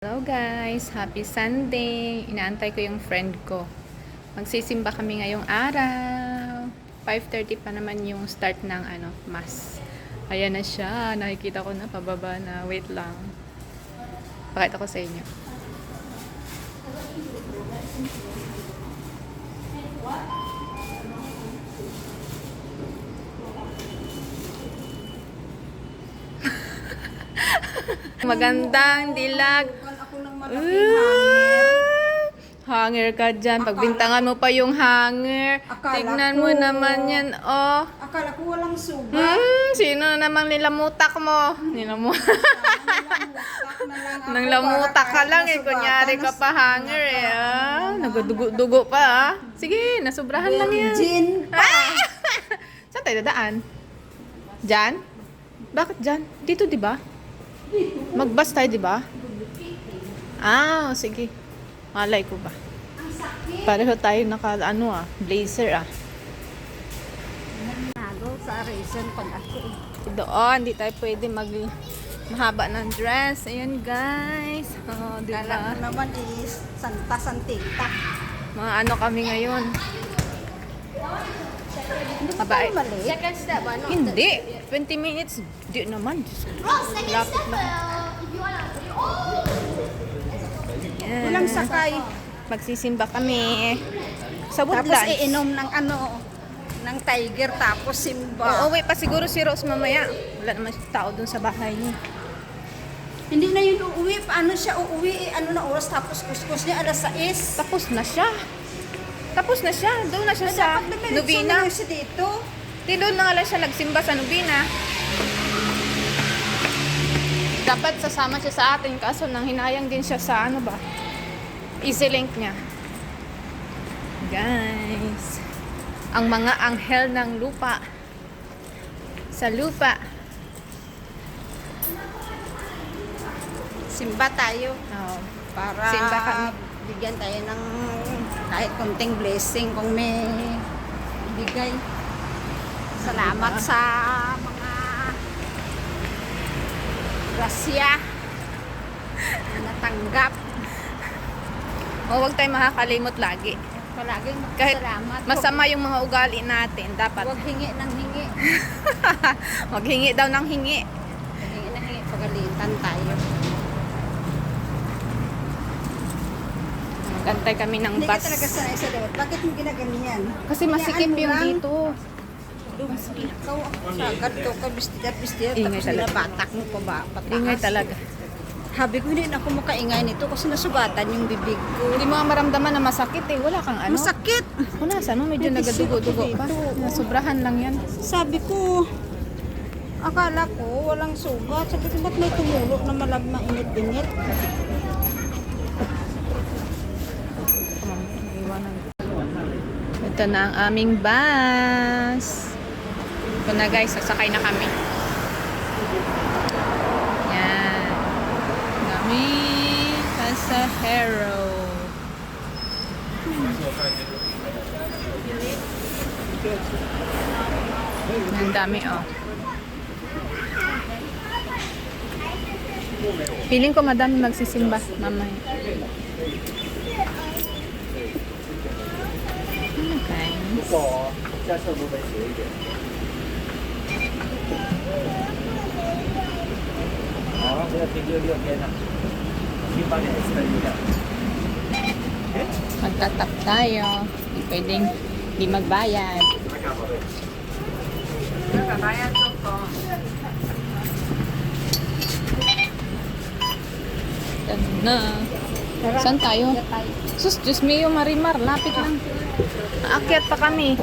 Hello guys! Happy Sunday! Inaantay ko yung friend ko. Magsisimba kami ngayong araw. 5:30 pa naman yung start ng mass. Ayan na siya. Nakikita ko na pababa na. Wait lang. Pakita ko sa inyo. Magandang dilag. Hanger ka dyan. Pagbintangan mo pa yung hanger. Tignan mo naman yan. Oh. Akala ko walang sugat. Sino namang nilamutak mo? Nang lamutak ka lang eh. Kunyari ka pa hanger eh. Nagdugo-dugo pa ah. Sige, nasubrahan lang yan. Gin pa. Saan tayo dadaan? Dyan? Bakit dyan? Dito diba? Magbus tayo diba? Sige. Malay ko ba? Pareho tayo naka blazer Nago sa reason pag ako. Doon, di tayo pwede mahaba ng dress. Ayan guys. Diba? Kala ko naman is Santa Santita. Mga kami ngayon. Hindi ba tayo mali? Second step, ano? Hindi. 20 minutes. Di naman. Second Lapit step, lang. if you wanna. Yan. Walang sakay. Magsisimba kami. Sa Tapos Woodlands. iinom ng ng tiger tapos simba. Uuwi pa siguro si Rose mamaya. Wala naman tao dun sa bahay niya. Hindi na yun uuwi. Paano siya uuwi? Ano na oras tapos kuskus niya alas 6. Tapos na siya. Doon na siya sa Nubina. Siya dito. Doon na nga lang siya nagsimba sa Nubina. Dapat sasama siya sa atin kaso nang hinayang din siya sa EasyLink niya. Guys, ang mga anghel ng lupa. Sa lupa. Simba tayo. Para Simba kami. bigyan tayo ng kahit konting blessing kung may bigay. Salamat sa mga grasya na natanggap. Huwag tayong makakalimot lagi. Palaging Kahit salamat. masama yung mga ugali natin, dapat Huwag hingi ng hingi. maghingi daw ng hingi. Hingi ng hingi. Pagalitan tayo. Magantay kami ng Hindi ka bus. talaga sanay sa dawat. Bakit mo ginaganyan? Kasi masikip yung dito. Ikaw, sagad ka kabistiyat. Ingay Tapos talaga. binabatak mo pa ba? Pataas. Ingay talaga. Sabi ko, hindi na ako makaingay nito kasi nasugatan yung bibig ko. Hindi mo nga maramdaman na masakit eh. Wala kang Masakit! Punasan mo, medyo May nagadugo-dugo pa. dito. Sobrahan lang yan. Sabi ko, akala ko walang sugat. Sabi ko, ba't may tumulo na mainit-init? Ito na ang aming bus. Ito na guys, sasakay na kami. Yan. Kami pasahero. Ang dami Feeling ko madami magsisimba mamaya. Okay. 如果驾校路会斜一点。好，这个停6天了，去帮你 extend 一下。 Magtatap tayo. Hindi pwedeng di magbayad. Magbabayad ko. Na. Saan tayo? Sus, Diyos mio, Marimar. Lapit lang. Aakyat pa kami.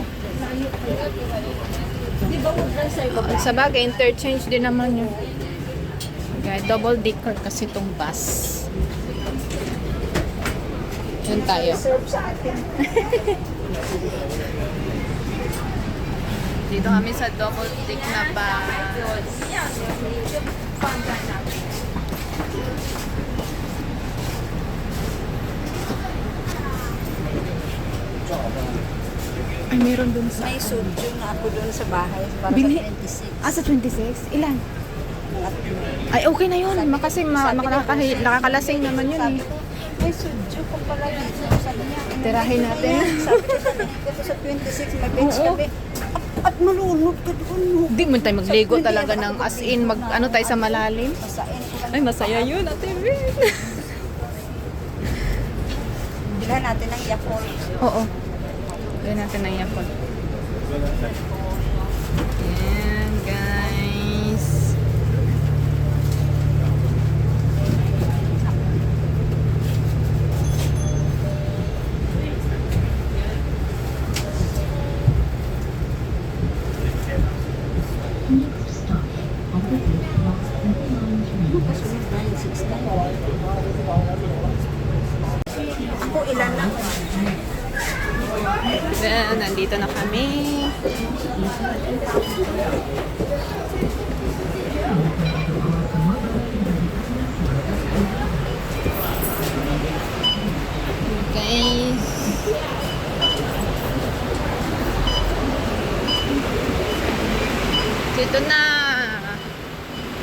Di ba huwag lang sa'yo? Sa bagay, interchange din naman yun. Okay, double decker kasi itong bus. Yun tayo. Serve sa atin. Dito kami sa double deck na bus. Ay, meron dun sa... May sudyo na ako doon sa bahay para Bili? sa 26. Sa 26? Ilan? at Ay, okay na yun. Kasi nakakalasing naman yun eh. sabi ko, may sudyo ko pala dito. Sabi niya, Tirahin natin. Ayan, sabi ko sa dito sa 26, may bench Oo. kami. At malunod ka doon. Hindi mo tayo magligo talaga ng as in, ano tayo sa malalim. Masain ko lang. Ay, masaya yun, Ate Vin. Bilhan natin ng Yakult. Oo. Gawin natin ng yapon. Ayan, guys. Ako ilan lang. Ayan, nandito na kami. Guys. Dito na.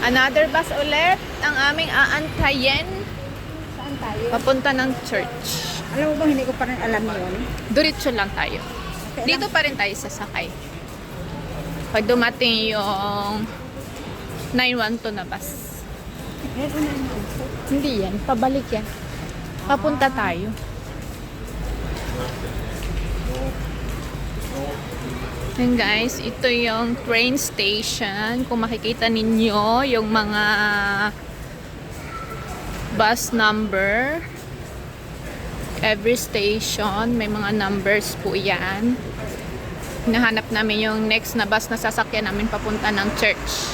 Another bus ulit ang aming aantayin. Saan tayo? Papunta ng church. Alam mo ba, hindi ko pa rin alam yun. Diretso lang tayo. Okay Dito pa rin tayo sasakay. Pag dumating yung 912 na bus. Hindi yan. Pabalik yan. Papunta tayo. And guys, ito yung train station. Kung makikita ninyo, yung mga bus number. Every station, may mga numbers po yan. Hinahanap namin yung next na bus na sasakyan namin papunta ng church.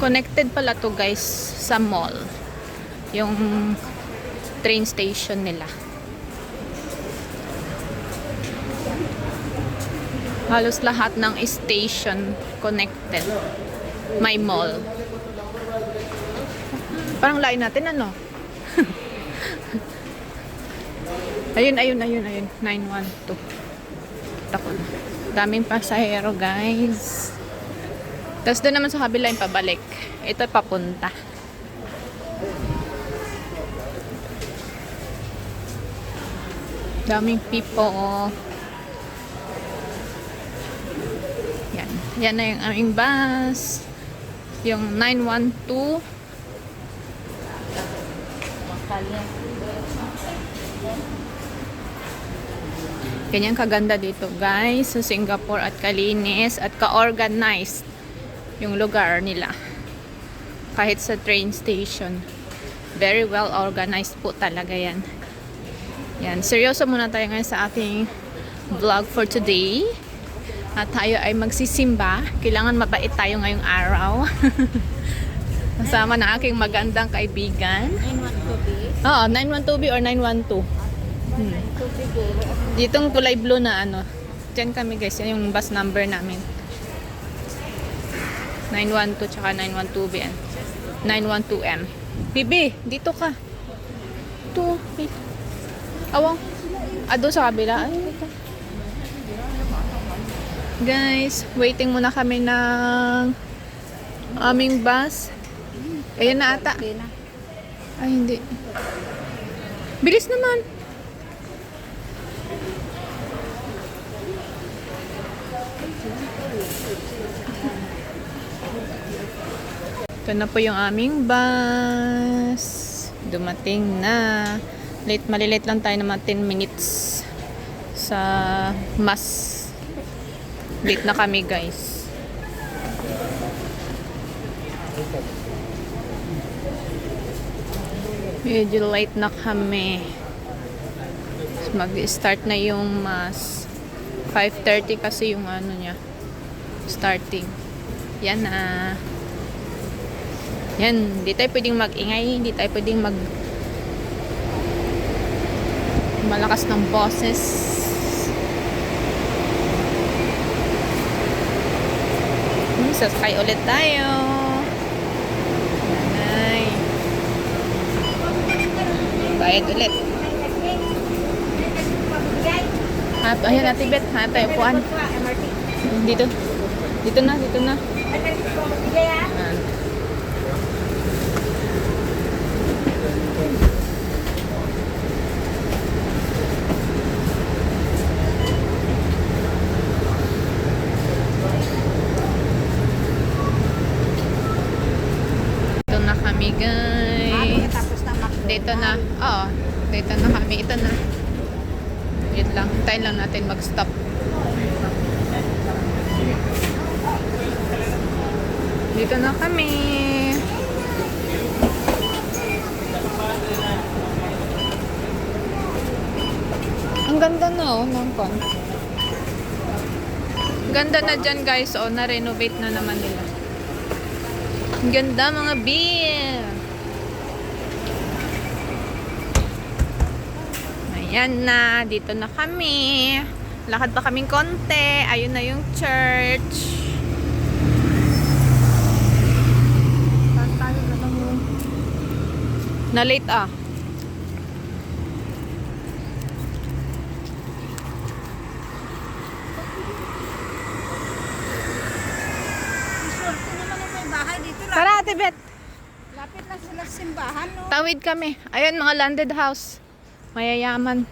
Connected pala to guys sa mall. Yung train station nila. Halos lahat ng station connected. May mall. Parang lain natin ano? Ayun. 912. Tako na. Daming pasahero guys. Tapos doon naman sa kabila yung pabalik. Ito papunta. Daming people. Yan. Yan na yung aming bus. Yung 912. Ganyan kaganda dito guys sa Singapore at kalinis at ka-organized yung lugar nila. Kahit sa train station. Very well organized po talaga yan. Yan. Seryoso muna tayo ngayon sa ating vlog for today. At tayo ay magsisimba. Kailangan mabait tayo ngayong araw. Kasama ng aking magandang kaibigan. 912B. Oo, 912B or 912. Ditong kulay blue na ano. Diyan kami guys. Yan yung bus number namin. 912 tsaka 912B and 912M. Bibi, dito ka. Ito. Awang. Doon sa kabila. Ay, ito. Guys, waiting muna kami ng aming bus. Ayan na ata. Ay, hindi. Bilis naman. Ito na po yung aming bus. Dumating na. Malilate lang tayo naman 10 minutes sa mas. Late na kami guys. Medyo late na kami. Mag-start na yung mas. 5:30 kasi yung ano niya. Starting. Yan na. Yan, hindi tayo pwedeng mag-ingay, hindi tayo pwedeng malakas ng boses. Sasakay ulit tayo. Ay. Bayad ulit. Ayan, Ate Bet. Hanap tayo upuan. Dito. Dito na. Ayan. Dito na kami, guys. Tapos na McDonald's. Dito na. Oo. Dito na kami. Ito na. Yun lang. Tayo lang natin mag-stop. Dito na kami. Ang ganda na ng kon. Ganda na dyan, guys. Na-renovate na naman nila. Ang ganda, mga beer. Ayan na. Dito na kami. Lakad pa kaming konti. Ayun na yung church. Na-late ah. Swerte naman ang may bahay dito. Tara, Ate Bet. Lapit lang sila sa simbahan, no? Tawid kami. Ayan, mga landed house. Mayayaman.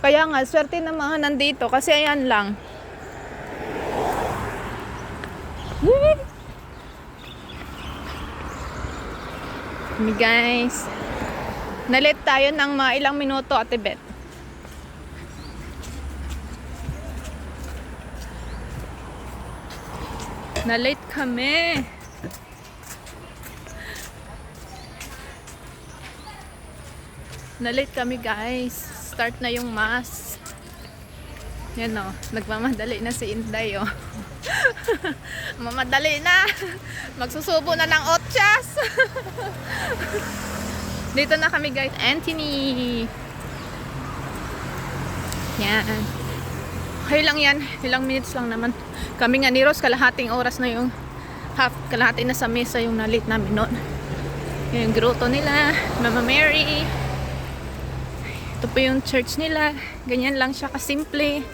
Kaya nga, swerte na mga nandito. Kasi ayan lang. Kami, guys. Nalit tayo ng mga ilang minuto, Ate Bet. Nalate kami. Nalate kami, guys. Start na yung mass. Yan o. Nagmamadali na si Inday o. Mamadali na. Magsusubo na ng otsyas. Dito na kami, guys. Anthony. Yan. Okay lang yan. Ilang minutes lang naman. Kami nga ni Rose, kalahating oras na yung kalahati na sa mesa yung nalit namin noon. Yung grotto nila. Mama Mary. Ito po yung church nila. Ganyan lang siya kasimple.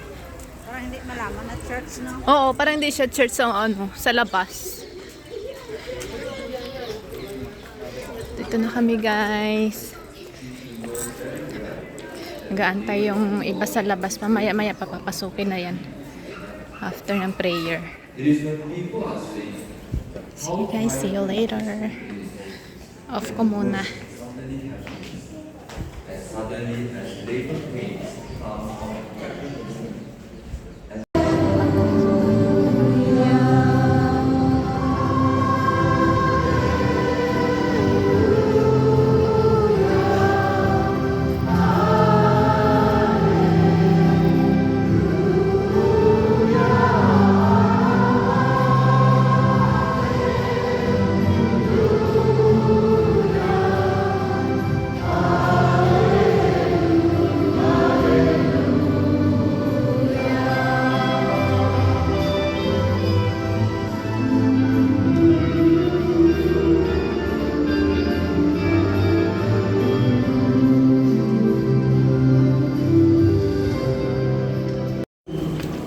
Para hindi malaman na church, no? Oo, parang hindi siya church sa sa labas. Dito na kami, guys. Nag-aantay yung iba sa labas. Mamaya-maya papapasukin na yan. After ng prayer. See you guys. See you later. Off ko muna. Suddenly, as labor pains come on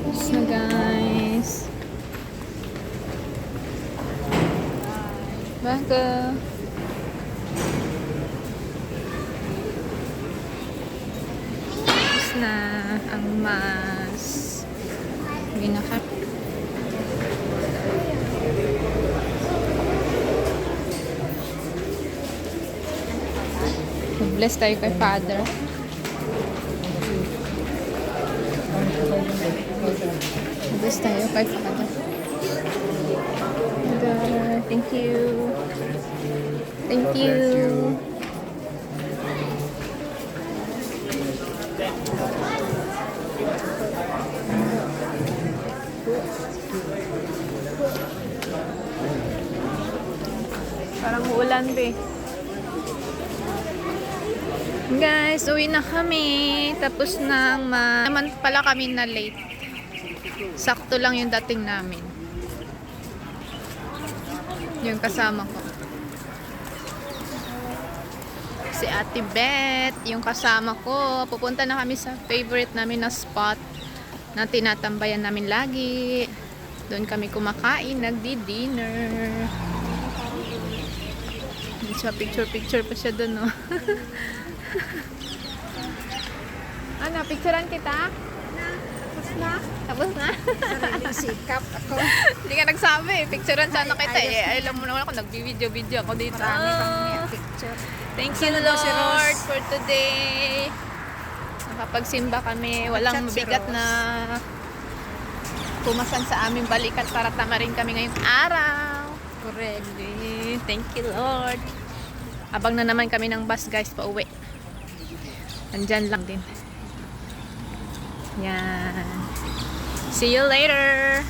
Tapos na, guys. Bago. Tapos na ang mas. Hindi na ka. Bless tayo kay Father. Bless tayo kay Father. Father, thank you. Thank you. Parang uulan, be. Guys, uwi na kami. Tapos nang naman pala kami na late. Sakto lang yung dating namin. Yung kasama ko. si Ate Beth, yung kasama ko. Pupunta na kami sa favorite namin na spot na tinatambayan namin lagi. Doon kami kumakain, nagdi-dinner. Siya, picture pa siya doon, no? Ano, picturean kita? Tapos na. Tapos na? Sariling sikap ako. Hindi ka nagsabi, picturean sana kita eh. Alam mo naman ako, nag-video ako dito. Marami kang picture. Thank you, Saan ba si Lord, Rose? for today. Nakapagsimba kami. Walang Chat si mabigat Rose. na pumasan sa aming balikat para tamarin kami ngayong araw. Correct. Thank you, Lord. Abang na naman kami ng bus, guys, pa uwi. Andyan lang din. Yan. See you later.